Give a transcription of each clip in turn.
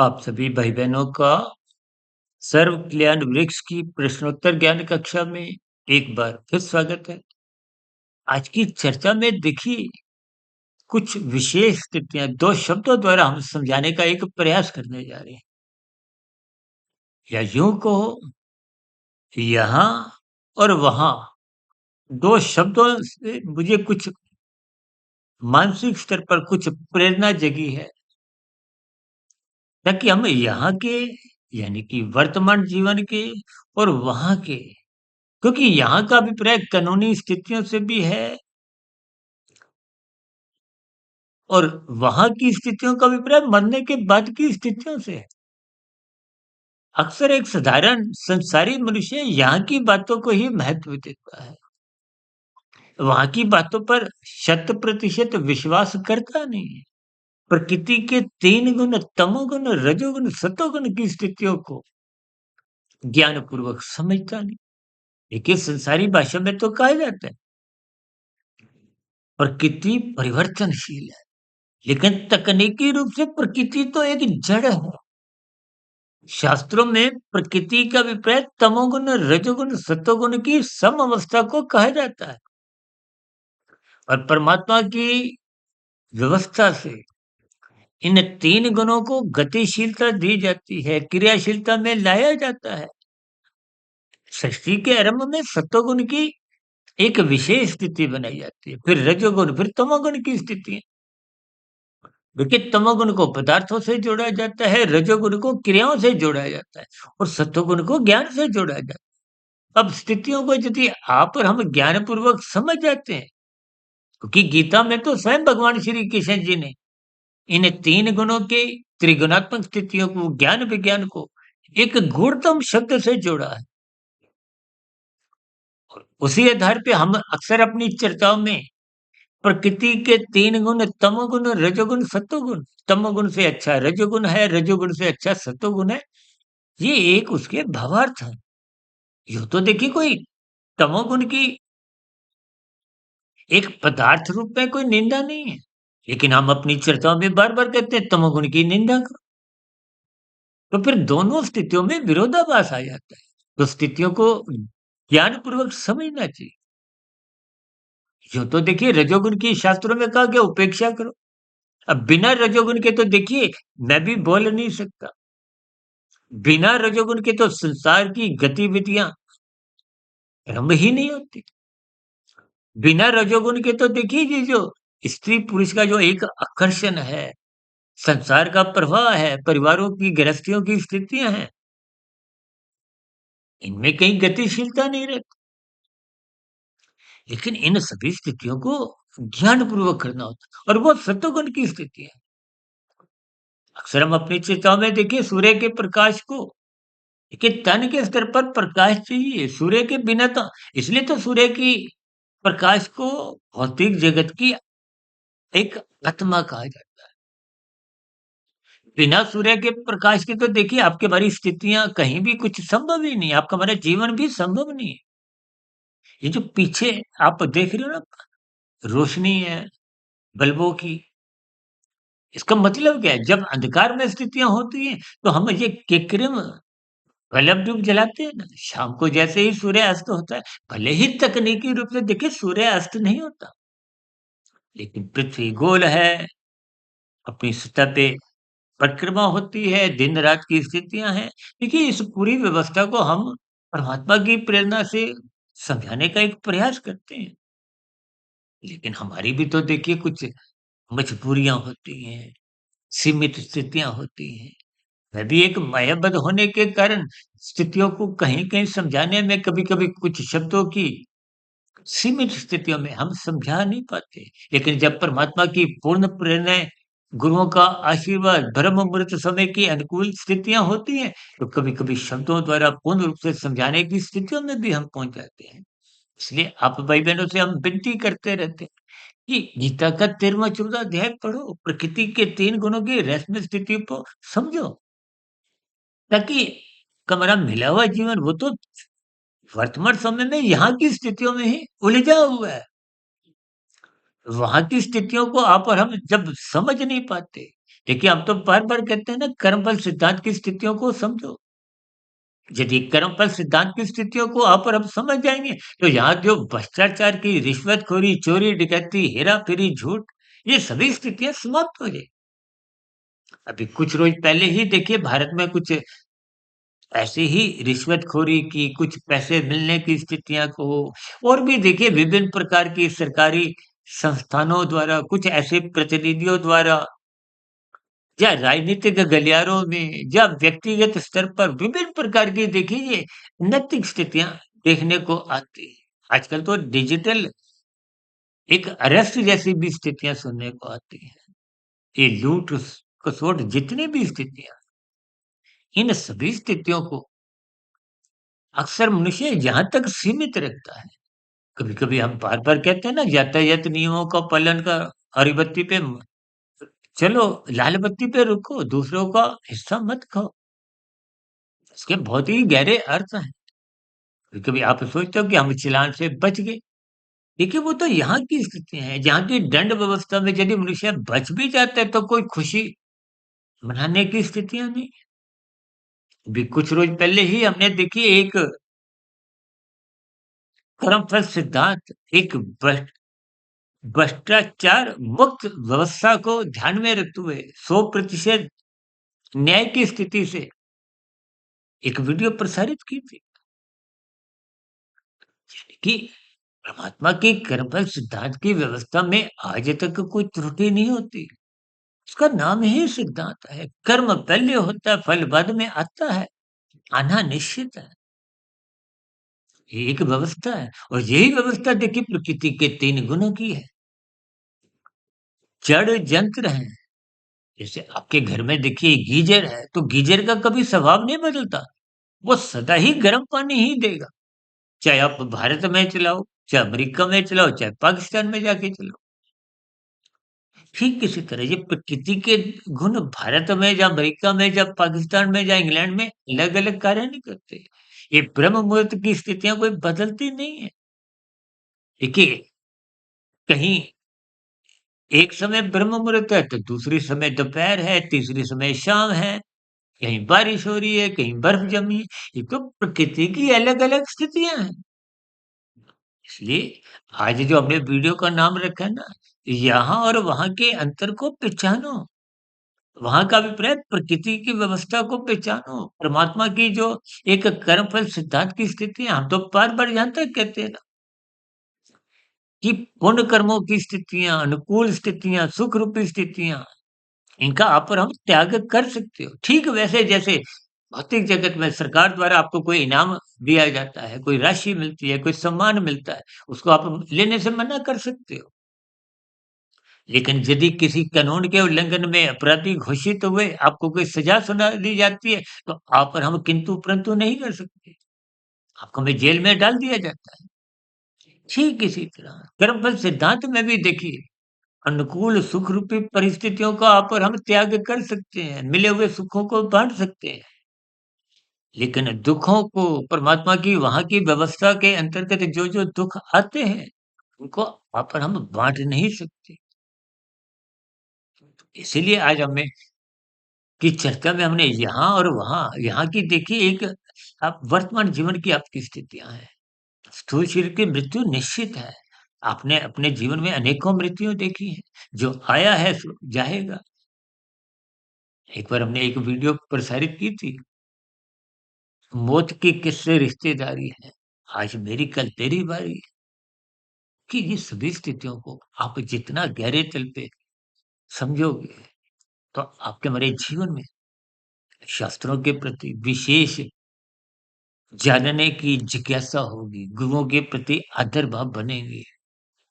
आप सभी भाई बहनों का सर्व कल्याण वृक्ष की प्रश्नोत्तर ज्ञान कक्षा में एक बार फिर स्वागत है। आज की चर्चा में देखिए कुछ विशेष स्थितियां दो शब्दों द्वारा हम समझाने का एक प्रयास करने जा रहे हैं, या यूं कहो यहाँ और वहां। दो शब्दों से मुझे कुछ मानसिक स्तर पर कुछ प्रेरणा जगी है, ताकि हम यहाँ के यानी कि वर्तमान जीवन के और वहां के, क्योंकि यहाँ का अभिप्राय कानूनी स्थितियों से भी है और वहाँ की स्थितियों का अभिप्राय मरने के बाद की स्थितियों से है। अक्सर एक साधारण संसारी मनुष्य यहाँ की बातों को ही महत्व देता है। वहाँ की बातों पर शत प्रतिशत विश्वास करता नहीं है। प्रकृति के 3 गुण तमोगुण, रजोगुण, सतोगुण की स्थितियों को ज्ञानपूर्वक समझता नहीं। देखिए संसारी भाषा में तो कहा जाता है प्रकृति परिवर्तनशील है, लेकिन तकनीकी रूप से प्रकृति तो एक जड़ है। शास्त्रों में प्रकृति का अभिप्राय तमोगुण, रजोगुण, सतोगुण की सम अवस्था को कहा जाता है और परमात्मा की व्यवस्था से इन 3 गुणों को गतिशीलता दी जाती है, क्रियाशीलता में लाया जाता है। सृष्टि के आरंभ में सतोगुण की एक विशेष स्थिति बनाई जाती है, फिर रजोगुण, फिर तमोगुण की स्थिति है। देखिए तमोगुण को पदार्थों से जोड़ा जाता है, रजोगुण को क्रियाओं से जोड़ा जाता है और सतोगुण को ज्ञान से जोड़ा जाता है। अब स्थितियों को यदि आप और हम ज्ञानपूर्वक समझ जाते हैं, क्योंकि गीता में तो स्वयं भगवान श्री कृष्ण जी ने इन 3 गुणों के त्रिगुणात्मक स्थितियों को, ज्ञान विज्ञान को एक गूढ़तम शब्द से जोड़ा है। और उसी आधार पे हम अक्सर अपनी चर्चाओं में प्रकृति के 3 गुण तमोगुण, रजोगुण, सतोगुण, तमोगुण से अच्छा रजोगुण है, रजोगुण से अच्छा सतोगुण है, ये एक उसके भावार्थ है। यूं तो देखिए कोई तमोगुण की एक पदार्थ रूप में कोई निंदा नहीं है, लेकिन हम अपनी चर्चाओं में बार-बार कहते हैं तमोगुण की निंदा करो, तो फिर दोनों स्थितियों में विरोधाभास आ जाता है। तो स्थितियों को ज्ञानपूर्वक समझना चाहिए। यूँ तो देखिए रजोगुण की शास्त्रों में कहा गया उपेक्षा करो। अब बिना रजोगुण के तो देखिए मैं भी बोल नहीं सकता। बिना रजोगुण के तो संसार की गतिविधियाँ आरंभ ही नहीं होती। बिना रजोगुण के तो देखिए ये जो स्त्री-पुरुष का जो एक आकर्षण है, संसार का प्रवाह है, परिवारों की गृहस्थियों की स्थितियाँ हैं, इनमें कहीं गतिशीलता नहीं रहती। लेकिन इन सभी स्थितियों को ज्ञानपूर्वक करना होता है और वो सत्वगुण की स्थिति है। अक्सर हम अपनी चर्चाओं में देखिए सूर्य के प्रकाश को, देखिए तन के स्तर पर प्रकाश चाहिए, सूर्य के बिना तो, इसलिए तो सूर्य की प्रकाश को भौतिक जगत की एक आत्मा कहा जाता है। बिना सूर्य के प्रकाश के तो देखिए आपकी हमारी स्थितियाँ कहीं भी कुछ संभव ही नहीं है, आपका हमारा जीवन भी संभव नहीं है। ये जो पीछे आप देख रहे हो ना रोशनी है बल्बों की, इसका मतलब क्या है? जब अंधकार में स्थितियाँ होती हैं, तो हम ये कृत्रिम बल्ब जो जलाते हैं ना, शाम को जैसे ही सूर्य अस्त होता है, भले ही तकनीकी रूप से देखिए सूर्य अस्त नहीं होता, लेकिन पृथ्वी गोल है, अपनी सतह पे परिक्रमा होती है, दिन-रात की स्थितियाँ हैं। देखिए इस पूरी व्यवस्था को हम परमात्मा की प्रेरणा से समझाने का एक प्रयास करते हैं, लेकिन हमारी भी तो देखिए कुछ मजबूरियाँ होती हैं, सीमित स्थितियाँ होती हैं। मैं भी एक मायाबद्ध होने के कारण स्थितियों को कहीं-कहीं समझाने में कभी-कभी कुछ शब्दों की सीमित स्थितियों में हम समझा नहीं पाते। लेकिन जब परमात्मा की पूर्ण प्रेरणाएँ, गुरुओं का आशीर्वाद, ब्रह्म मुहूर्त समय की अनुकूल स्थितियाँ होती हैं, तो कभी-कभी शब्दों द्वारा पूर्ण रूप से समझाने की स्थितियों में भी हम पहुँच जाते हैं। इसलिए आप भाई-बहनों से हम विनती करते रहते हैं कि गीता का 13वां-14वां अध्याय पढ़ो, प्रकृति के 3 गुणों की रहस्यमय स्थिति को समझो। ताकि हमारा मिला हुआ जीवन वो तो वर्तमान समय में यहाँ की स्थितियों में ही उलझा हुआ है। वहाँ की स्थितियों को आप और हम जब समझ नहीं पाते, देखिए, हम तो बार-बार कहते हैं ना कर्मफल सिद्धांत की स्थितियों को समझो। यदि कर्मफल सिद्धांत की स्थितियों को आप और हम समझ जाएँगे, तो यहाँ जो भ्रष्टाचार की रिश्वतखोरी, चोरी, डकैती, हेरा-फेरी, झूठ, ये सभी स्थितियाँ समाप्त हो जाएँगी। अभी कुछ रोज़ पहले ही देखिए भारत में कुछ ऐसे ही रिश्वतखोरी की, कुछ पैसे मिलने की स्थितियाँ को और भी देखिए विभिन्न प्रकार की सरकारी संस्थानों द्वारा, कुछ ऐसे प्रतिनिधियों द्वारा या राजनीतिक गलियारों में या व्यक्तिगत स्तर पर विभिन्न प्रकार की देखिए ये नैतिक स्थितियाँ देखने को आती हैं। आजकल तो डिजिटल एक अरेस्ट जैसी भी स्थितियाँ सुनने को आती हैं। ये लूट, खसोट जितनी भी स्थितियाँ, इन सभी स्थितियों को अक्सर मनुष्य यहाँ तक सीमित रखता है। कभी-कभी हम बार-बार कहते हैं ना यातायात नियमों का पालन कर हरी बत्ती पे चलो, लाल बत्ती पे रुको, दूसरों का हिस्सा मत खाओ। इसके बहुत ही गहरे अर्थ हैं। कभी-कभी आप सोचते हो कि हम चालान से बच गए। देखिए, वो तो यहाँ की स्थितियाँ हैं, जहाँ की दंड व्यवस्था में यदि मनुष्य बच भी जाता है, तो कोई खुशी मनाने की स्थितियाँ नहीं। अभी कुछ रोज़ पहले ही हमने देखिए एक कर्मफल सिद्धांत, एक भ्रष्टाचार मुक्त व्यवस्था को ध्यान में रखते हुए 100% न्याय की स्थिति से एक वीडियो प्रसारित की थी कि परमात्मा के कर्मफल सिद्धांत की व्यवस्था में आज तक कोई त्रुटि नहीं होती। उसका नाम ही सिद्धांत है। कर्म पहले होता है, फल बाद में आता है। आना निश्चित है। ये एक व्यवस्था है और यही व्यवस्था देखिए प्रकृति के 3 गुणों की है। जड़ यंत्र है। जैसे आपके घर में देखिए गीज़र है, तो गीज़र का कभी स्वभाव नहीं बदलता। वो सदा ही गर्म पानी ही देगा। चाहे आप भारत में चलाओ, चाहे अमेरिका में चलाओ, चाहे पाकिस्तान में जाके चलाओ। ठीक इसी तरह ये प्रकृति के गुण भारत में या अमेरिका में या पाकिस्तान में या इंग्लैंड में अलग-अलग कार्य नहीं करते। ये ब्रह्म मुहूर्त की स्थितियाँ कोई बदलती नहीं है। देखिए, कहीं एक समय ब्रह्म मुहूर्त है, तो दूसरे समय दोपहर है, तीसरे समय शाम है, कहीं बारिश हो रही है, कहीं बर्फ जमी है। ये तो प्रकृति की अलग-अलग स्थितियाँ हैं। इसलिए आज जो हमने वीडियो का नाम रखा है ना, यहाँ और वहाँ के अंतर को पहचानो। वहाँ का अभिप्राय प्रकृति की व्यवस्था को पहचानो। परमात्मा की जो एक कर्मफल सिद्धांत की स्थिति है, हम तो बार-बार यहाँ तक कहते हैं ना कि पुण्य कर्मों की स्थितियाँ, अनुकूल स्थितियाँ, सुख रूपी स्थितियाँ, इनका आप और हम त्याग कर सकते हो। ठीक वैसे जैसे भौतिक जगत में सरकार द्वारा आपको कोई इनाम दिया जाता है, कोई राशि मिलती है, कोई सम्मान मिलता है, उसको आप लेने से मना कर सकते हो। लेकिन यदि किसी कानून के उल्लंघन में अपराधी घोषित हुए, आपको कोई सज़ा सुना दी जाती है, तो आप और हम किंतु-परंतु नहीं कर सकते। आपको हमें जेल में डाल दिया जाता है। ठीक इसी तरह कर्मफल सिद्धांत में भी देखिए, अनुकूल सुख रूपी परिस्थितियों का आप और हम त्याग कर सकते हैं, मिले हुए सुखों को बाँट सकते हैं। लेकिन दुखों को परमात्मा की वहाँ की व्यवस्था के अंतर्गत जो-जो दुःख आते हैं, उनको आप और हम बाँट नहीं सकते। इसीलिए आज हमें की चर्चा में हमने यहाँ और वहाँ, यहाँ की देखिए एक आप वर्तमान जीवन की आपकी स्थितियाँ हैं। स्थूल शरीर की मृत्यु निश्चित है। आपने अपने जीवन में अनेकों मृत्युएँ देखी हैं। जो आया है सो जाएगा। एक बार हमने एक वीडियो प्रसारित की थी, मौत की किससे रिश्तेदारी है, आज मेरी कल तेरी बारी है, कि ये सभी स्थितियों को आप जितना गहरे तल पे समझोगे, तो आपके हमारे जीवन में शास्त्रों के प्रति विशेष जानने की जिज्ञासा होगी, गुरुओं के प्रति आदर भाव बनेंगे,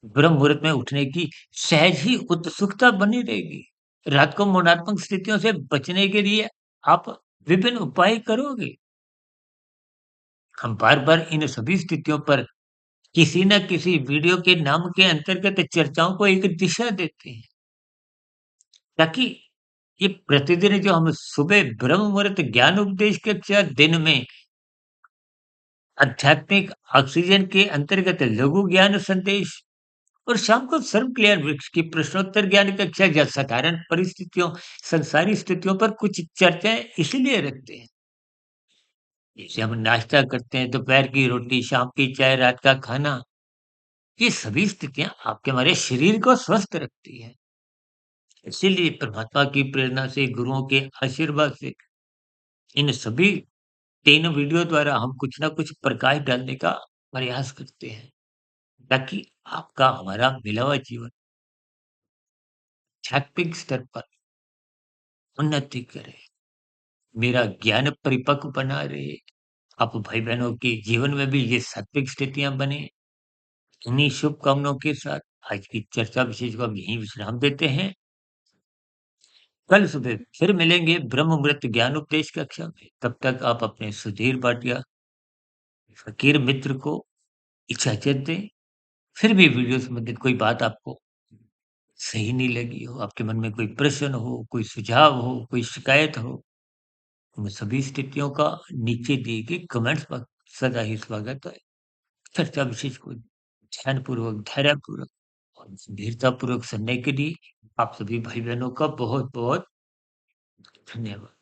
ब्रह्म मुहूर्त में उठने की सहज ही उत्सुकता बनी रहेगी। रात को मौनात्मक स्थितियों से बचने के लिए आप विभिन्न उपाय करोगे। हम बार-बार इन सभी स्थितियों पर किसी न किसी वीडियो के नाम के अंतर्गत चर्चाओं को एक दिशा देते हैं, ताकि ये प्रतिदिन जो हम सुबह ब्रह्म मुहूर्त ज्ञान उपदेश कक्षा दिन में आध्यात्मिक ऑक्सीजन के अंतर्गत लघु ज्ञान संदेश और शाम को सर्व क्लियर वृक्ष की प्रश्नोत्तर ज्ञान कक्षा या साधारण परिस्थितियों, संसारी स्थितियों पर कुछ चर्चाएँ इसीलिए रखते हैं। जैसे हम नाश्ता करते हैं, दोपहर की रोटी, शाम की चाय, रात का खाना, ये सभी स्थितियाँ आपके हमारे शरीर को स्वस्थ रखती हैं। इसीलिए परमात्मा की प्रेरणा से, गुरुओं के आशीर्वाद से इन सभी तीनों वीडियो द्वारा हम कुछ न कुछ प्रकाश डालने का प्रयास करते हैं, ताकि आपका हमारा मिला हुआ जीवन आध्यात्मिक स्तर पर उन्नति करे, मेरा ज्ञान परिपक्व बना रहे, आप भाई-बहनों के जीवन में भी ये सात्विक स्थितियाँ बने। इन्हीं शुभकामनाओं के साथ आज की चर्चा विशेष को हम यहीं विश्राम देते हैं। कल सुबह फिर मिलेंगे ब्रह्म मुहूर्त ज्ञान उपदेश कक्षा में। तब तक आप अपने सुधीर भाटिया फ़कीर मित्र को इजाज़त दें। फिर भी वीडियो संबंधित कोई बात आपको सही नहीं लगी हो, आपके मन में कोई प्रश्न हो, कोई सुझाव हो, कोई शिकायत हो, उन सभी स्थितियों का नीचे दिए गए कमेंट्स पर सदा ही स्वागत है। चर्चा विशेष को ध्यानपूर्वक, धैर्यपूर्वक और गंभीरतापूर्वक सुनने के लिए आप सभी भाई-बहनों का बहुत-बहुत धन्यवाद।